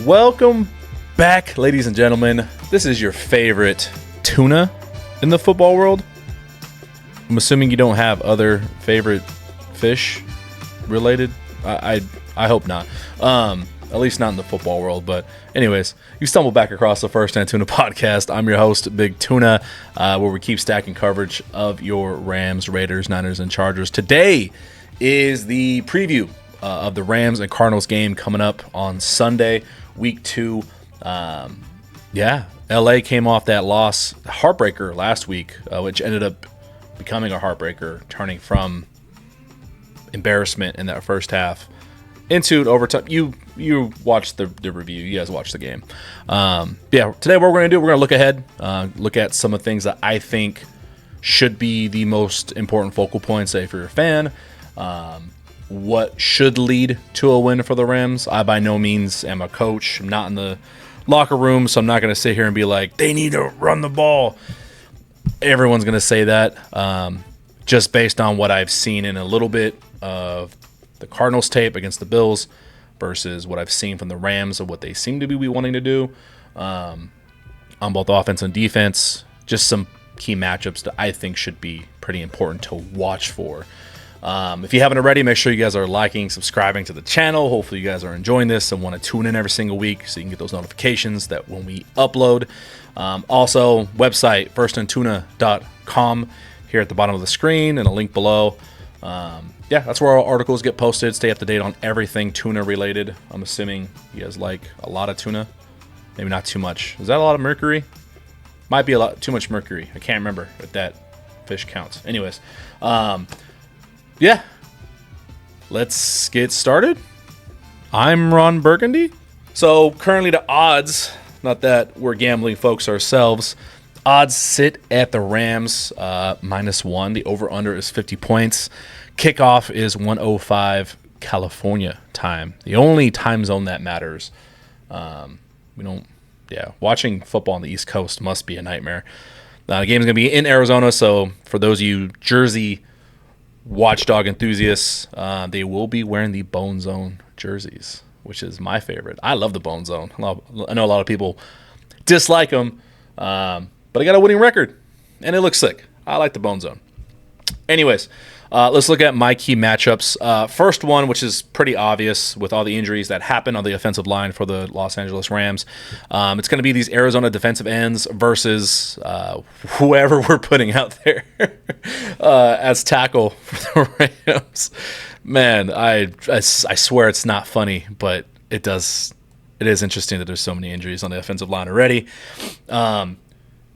Welcome back, ladies and gentlemen. This is your favorite tuna in the football world. I'm assuming you don't have other favorite fish related. I hope not. At least not in the football world. But anyways, you stumble back across the First and Tuna podcast. I'm your host, Big Tuna, where we keep stacking coverage of your Rams, Raiders, Niners, and Chargers. Today is the preview of the Rams and Cardinals game coming up on Sunday, week 2. LA came off that loss, heartbreaker last week, which ended up becoming a heartbreaker, turning from embarrassment in that first half into overtime. You watched the review. You guys watched the game. Today what we're going to do, we're going to look ahead, look at some of the things that I think should be the most important focal points, say, for your fan. What should lead to a win for the Rams. I by no means am a coach. I'm not in the locker room, so I'm not going to sit here and be like, they need to run the ball. Everyone's going to say that. Just based on what I've seen in a little bit of the Cardinals tape against the Bills versus what I've seen from the Rams of what they seem to be wanting to do on both offense and defense. Just some key matchups that I think should be pretty important to watch for. If you haven't already, make sure you guys are liking, subscribing to the channel. Hopefully you guys are enjoying this and want to tune in every single week so you can get those notifications that when we upload. Also, website, first&tuna.com here at the bottom of the screen and a link below. That's where our articles get posted. Stay up to date on everything tuna related. I'm assuming you guys like a lot of tuna. Maybe not too much. Is that a lot of mercury? Might be a lot too much mercury. I can't remember if that fish counts. Anyways, let's get started. I'm Ron Burgundy. So currently the odds, not that we're gambling folks ourselves, odds sit at the Rams -1. The over-under is 50 points. Kickoff is 1:05 California time. The only time zone that matters. Watching football on the East Coast must be a nightmare. The game's going to be in Arizona, so for those of you Jersey watchdog enthusiasts, they will be wearing the Bone Zone jerseys, which is my favorite. I love the Bone Zone. I know a lot of people dislike them, but I got a winning record, and it looks sick. I like the Bone Zone. Anyways, let's look at my key matchups. First one, which is pretty obvious with all the injuries that happened on the offensive line for the Los Angeles Rams. It's going to be these Arizona defensive ends versus whoever we're putting out there as tackle for the Rams. Man, I swear it's not funny, but it is interesting that there's so many injuries on the offensive line already.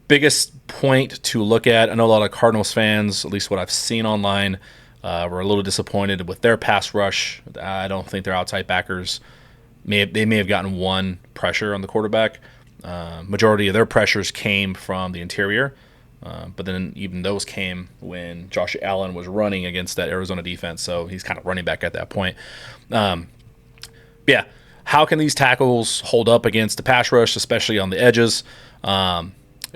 Biggest point to look at, I know a lot of Cardinals fans, at least what I've seen online, were a little disappointed with their pass rush. I don't think their outside backers may have gotten one pressure on the quarterback. Majority of their pressures came from the interior, but then even those came when Josh Allen was running against that Arizona defense, so he's kind of running back at that point. How can these tackles hold up against the pass rush, especially on the edges?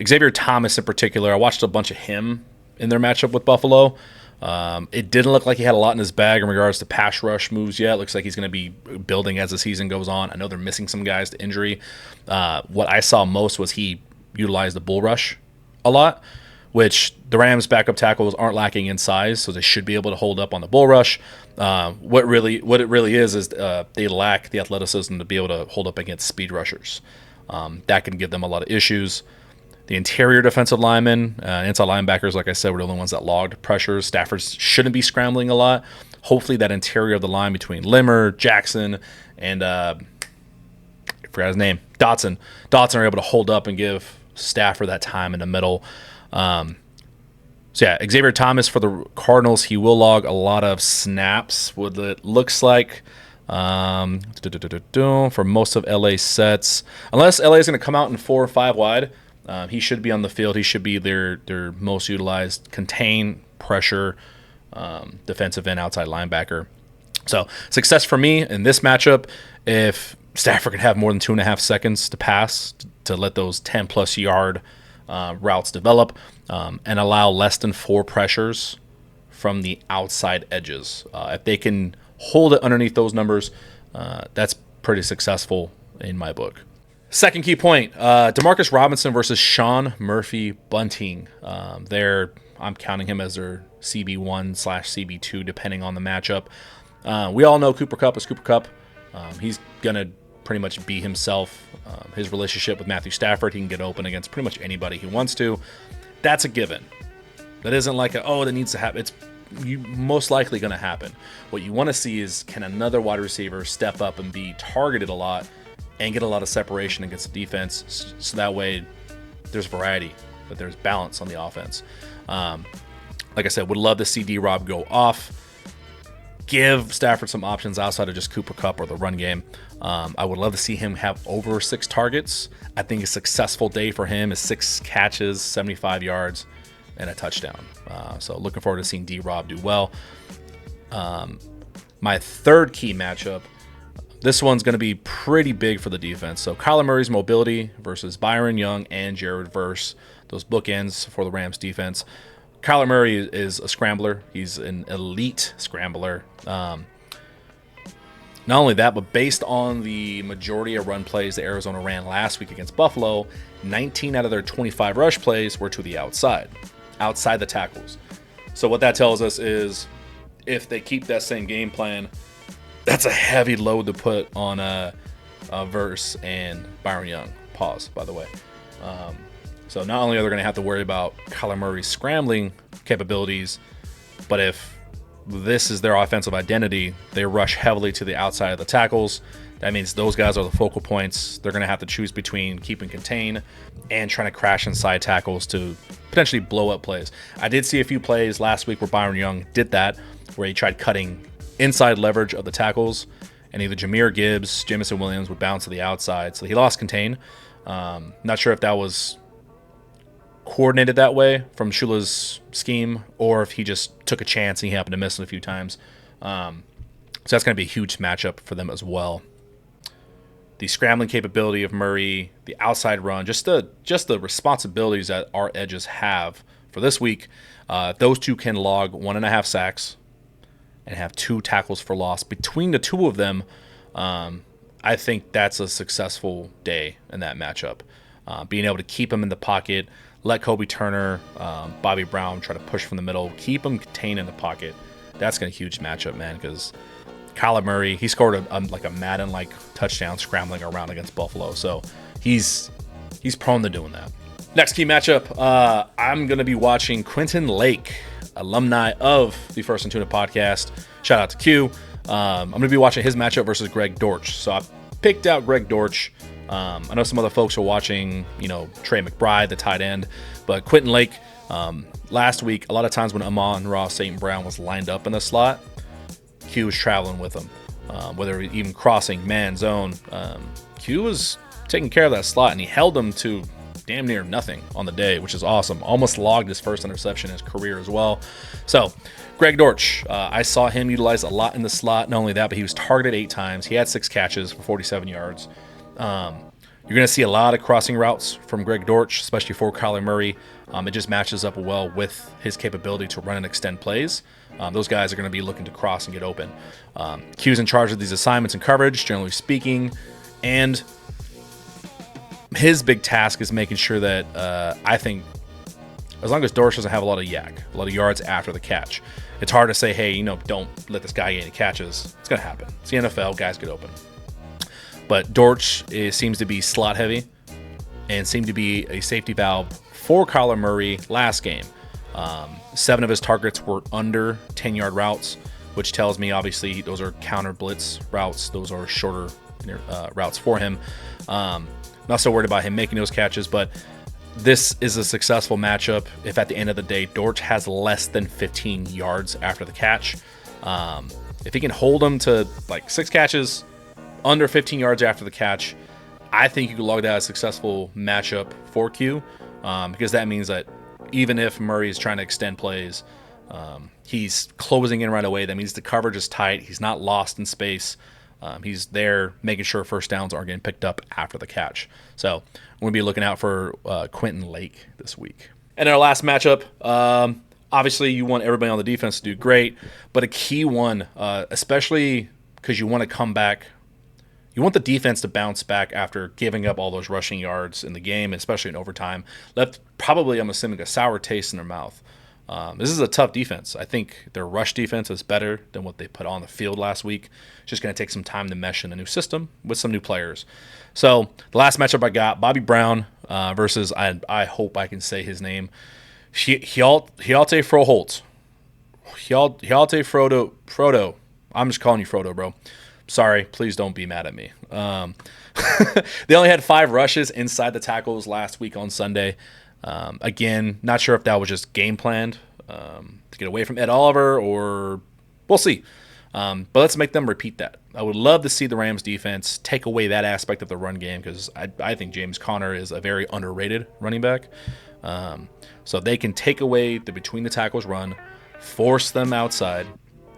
Xavier Thomas in particular, I watched a bunch of him in their matchup with Buffalo. It didn't look like he had a lot in his bag in regards to pass rush moves yet. Looks like he's going to be building as the season goes on. I know they're missing some guys to injury. What I saw most was he utilized the bull rush a lot, which the Rams' backup tackles aren't lacking in size, so they should be able to hold up on the bull rush. What it really is they lack the athleticism to be able to hold up against speed rushers. That can give them a lot of issues. The interior defensive linemen, inside linebackers, like I said, were the only ones that logged pressures. Stafford shouldn't be scrambling a lot. Hopefully that interior of the line between Limmer, Jackson, and I forgot his name, Dotson are able to hold up and give Stafford that time in the middle. Xavier Thomas for the Cardinals, he will log a lot of snaps, what it looks like. For most of LA's sets, unless LA is going to come out in 4 or 5 wide, he should be on the field. He should be their most utilized contain pressure defensive end outside linebacker. So success for me in this matchup if Stafford can have more than 2.5 seconds to pass to let those 10-plus yard routes develop and allow less than 4 pressures from the outside edges. If they can hold it underneath those numbers, that's pretty successful in my book. Second key point, Demarcus Robinson versus Sean Murphy Bunting. I'm counting him as their CB1/CB2, depending on the matchup. We all know Cooper Kupp is Cooper Kupp. He's going to pretty much be himself. His relationship with Matthew Stafford, he can get open against pretty much anybody he wants to. That's a given. That isn't like that needs to happen. It's most likely going to happen. What you want to see is, can another wide receiver step up and be targeted a lot and get a lot of separation against the defense, so that way there's variety, that there's balance on the offense. Like I said, would love to see D-Rob go off, give Stafford some options outside of just Cooper Kupp or the run game. I would love to see him have over 6 targets. I think a successful day for him is 6 catches, 75 yards, and a touchdown. So looking forward to seeing D-Rob do well. My third key matchup, this one's going to be pretty big for the defense. So Kyler Murray's mobility versus Byron Young and Jared Verse, those bookends for the Rams defense. Kyler Murray is a scrambler. He's an elite scrambler. Not only that, but based on the majority of run plays that Arizona ran last week against Buffalo, 19 out of their 25 rush plays were to the outside the tackles. So what that tells us is, if they keep that same game plan, that's a heavy load to put on Verse and Byron Young. Pause, by the way. So not only are they going to have to worry about Kyler Murray's scrambling capabilities, but if this is their offensive identity, they rush heavily to the outside of the tackles. That means those guys are the focal points. They're going to have to choose between keeping contain and trying to crash inside tackles to potentially blow up plays. I did see a few plays last week where Byron Young did that, where he tried cutting inside leverage of the tackles, and either Jahmyr Gibbs, Jameson Williams would bounce to the outside. So he lost contain. Not sure if that was coordinated that way from Shula's scheme, or if he just took a chance and he happened to miss it a few times. So that's going to be a huge matchup for them as well. The scrambling capability of Murray, the outside run, just the responsibilities that our edges have for this week. Those two can log 1.5 sacks and have 2 tackles for loss. Between the two of them, I think that's a successful day in that matchup. Being able to keep him in the pocket, let Kobe Turner, Bobby Brown try to push from the middle, keep him contained in the pocket. That's going to be a huge matchup, man, because Kyler Murray, he scored a Madden-like touchdown scrambling around against Buffalo. So he's prone to doing that. Next key matchup, I'm going to be watching Quentin Lake, alumni of the First and Tuna podcast. Shout out to Q. I'm going to be watching his matchup versus Greg Dortch. So I picked out Greg Dortch. I know some other folks are watching, Trey McBride, the tight end. But Quentin Lake, last week, a lot of times when Amon-Ra St. Brown was lined up in the slot, Q was traveling with him. Whether even crossing, man, zone, Q was taking care of that slot, and he held him to damn near nothing on the day, which is awesome. Almost logged his first interception in his career as well. So, Greg Dortch, I saw him utilized a lot in the slot. Not only that, but he was targeted 8 times. He had 6 catches for 47 yards. You're going to see a lot of crossing routes from Greg Dortch, especially for Kyler Murray. It just matches up well with his capability to run and extend plays. Those guys are going to be looking to cross and get open. Q's in charge of these assignments and coverage, generally speaking, and his big task is making sure that I think as long as Dortch doesn't have a lot of yards after the catch, it's hard to say, hey, don't let this guy get any catches. It's going to happen. It's the NFL. Guys get open. But Dortch seems to be slot heavy and seemed to be a safety valve for Kyler Murray last game. 7 of his targets were under 10-yard routes, which tells me obviously those are counter blitz routes. Those are shorter routes for him. Not so worried about him making those catches, but this is a successful matchup if at the end of the day Dortch has less than 15 yards after the catch. If he can hold him to 6 catches, under 15 yards after the catch, I think you can log that as a successful matchup for Q, because that means that even if Murray is trying to extend plays, he's closing in right away. That means the coverage is tight. He's not lost in space. He's there making sure first downs aren't getting picked up after the catch. So I'm going to be looking out for Quentin Lake this week. And our last matchup, Obviously, you want everybody on the defense to do great, but a key one, especially because you want to come back, you want the defense to bounce back after giving up all those rushing yards in the game, especially in overtime. Left probably, I'm assuming, a sour taste in their mouth. This is a tough defense. I think their rush defense is better than what they put on the field last week. It's just going to take some time to mesh in a new system with some new players. So the last matchup I got, Bobby Brown versus, I hope I can say his name, Hjalte Froholt. Hjalte Frodo. I'm just calling you Frodo, bro. Sorry, please don't be mad at me. They only had 5 rushes inside the tackles last week on Sunday. Again, not sure if that was just game planned to get away from Ed Oliver, or we'll see. But let's make them repeat that. I would love to see the Rams defense take away that aspect of the run game, because I think James Conner is a very underrated running back. So they can take away the between the tackles run, force them outside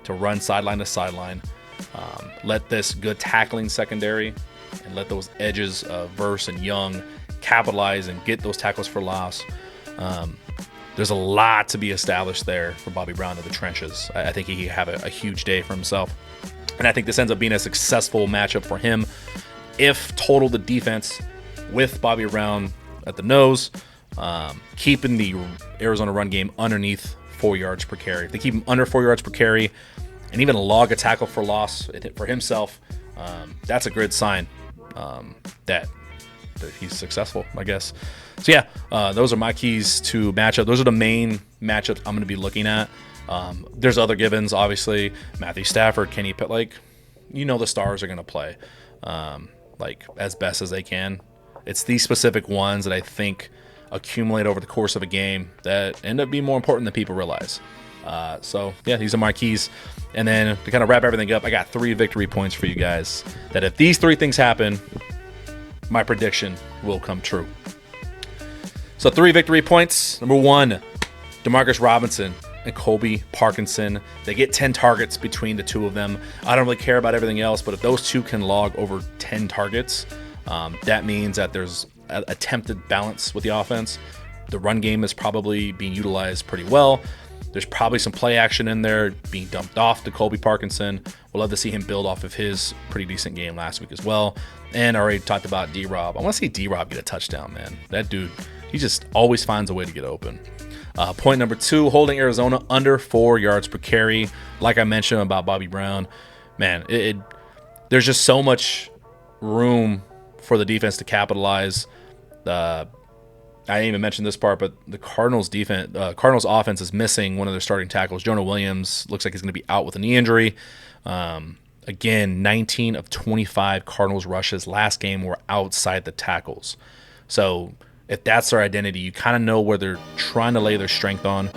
to run sideline to sideline, let this good tackling secondary and let those edges of Verse and Young capitalize and get those tackles for loss. There's a lot to be established there for Bobby Brown in the trenches. I think he can have a huge day for himself. And I think this ends up being a successful matchup for him if total the defense with Bobby Brown at the nose, keeping the Arizona run game underneath 4 yards per carry. If they keep him under 4 yards per carry and even log a tackle for loss for himself, that's a good sign that he's successful, I guess. So yeah, those are my keys to matchup. Those are the main matchups I'm going to be looking at. There's other givens, obviously. Matthew Stafford, Kenny Pitt, like, you know, the stars are going to play like as best as they can. It's these specific ones that I think accumulate over the course of a game that end up being more important than people realize. So yeah, these are my keys. And then to kind of wrap everything up, I got 3 victory points for you guys that if these 3 things happen, my prediction will come true. So 3 victory points. Number 1, Demarcus Robinson and Colby Parkinson. They get 10 targets between the 2 of them. I don't really care about everything else, but if those 2 can log over 10 targets, that means that there's attempted balance with the offense. The run game is probably being utilized pretty well. There's probably some play action in there being dumped off to Colby Parkinson. We'll love to see him build off of his pretty decent game last week as well. And I already talked about D-Rob. I want to see D-Rob get a touchdown, man. That dude, he just always finds a way to get open. Point number 2, holding Arizona under 4 yards per carry. Like I mentioned about Bobby Brown, man, there's just so much room for the defense to capitalize. I didn't even mention this part, but the Cardinals offense is missing one of their starting tackles. Jonah Williams looks like he's going to be out with a knee injury. Again, 19 of 25 Cardinals rushes last game were outside the tackles. So if that's their identity, you kind of know where they're trying to lay their strength on.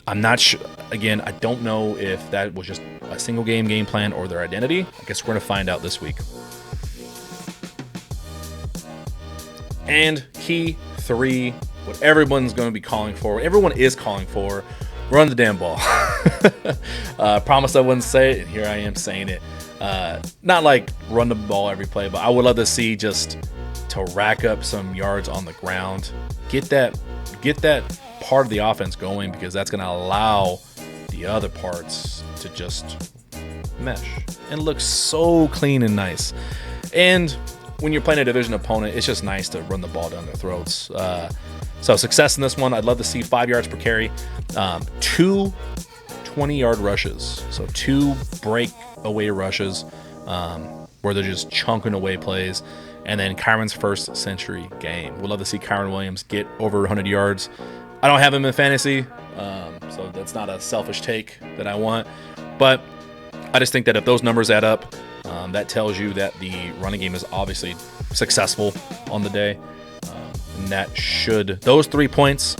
I'm not sure. Again, I don't know if that was just a single game plan or their identity. I guess we're going to find out this week. And key 3, what everyone's going to be calling for, what everyone is calling for, run the damn ball. Promised I wouldn't say it, and here I am saying it. Not like run the ball every play, but I would love to see just to rack up some yards on the ground. Get that part of the offense going, because that's going to allow the other parts to just mesh and look so clean and nice. And when you're playing a division opponent, it's just nice to run the ball down their throats. So success in this one. I'd love to see 5 yards per carry, 2 20-yard rushes. So 2 breakaway rushes where they're just chunking away plays. And then Kyron's first century game. We'd love to see Kyron Williams get over 100 yards. I don't have him in fantasy, so that's not a selfish take that I want. But I just think that if those numbers add up, that tells you that the running game is obviously successful on the day. And that should, those 3 points,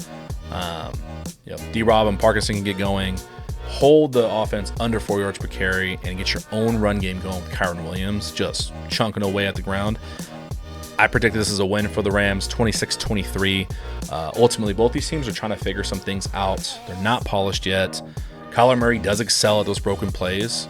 D-Rob and Parkinson can get going, hold the offense under 4 yards per carry, and get your own run game going with Kyron Williams, just chunking away at the ground. I predict this is a win for the Rams, 26-23. Ultimately, both these teams are trying to figure some things out. They're not polished yet. Kyler Murray does excel at those broken plays.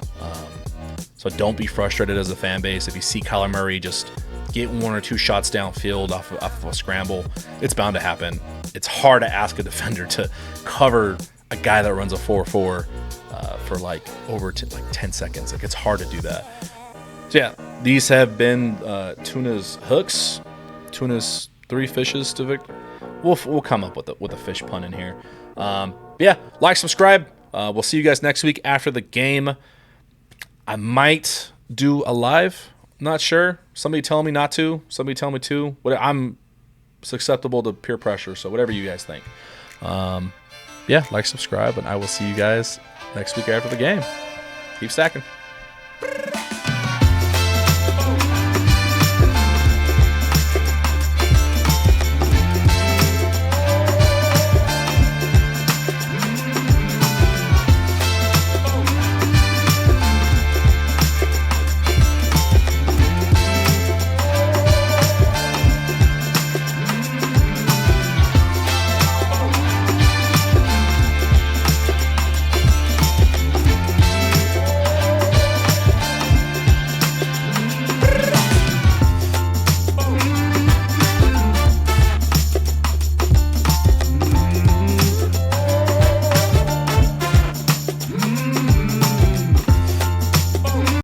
So don't be frustrated as a fan base if you see Kyler Murray just get 1 or 2 shots downfield off of a scramble. It's bound to happen. It's hard to ask a defender to cover a guy that runs a 4.4 for like over 10 seconds. Like, it's hard to do that. So yeah, these have been Tuna's hooks, Tuna's 3 fishes to victory. We'll come up with a fish pun in here. Yeah, like, subscribe. We'll see you guys next week after the game. I might do a live. Not sure. Somebody tell me not to. Somebody tell me to. I'm susceptible to peer pressure, so whatever you guys think. Yeah, like, subscribe, and I will see you guys next week after the game. Keep stacking.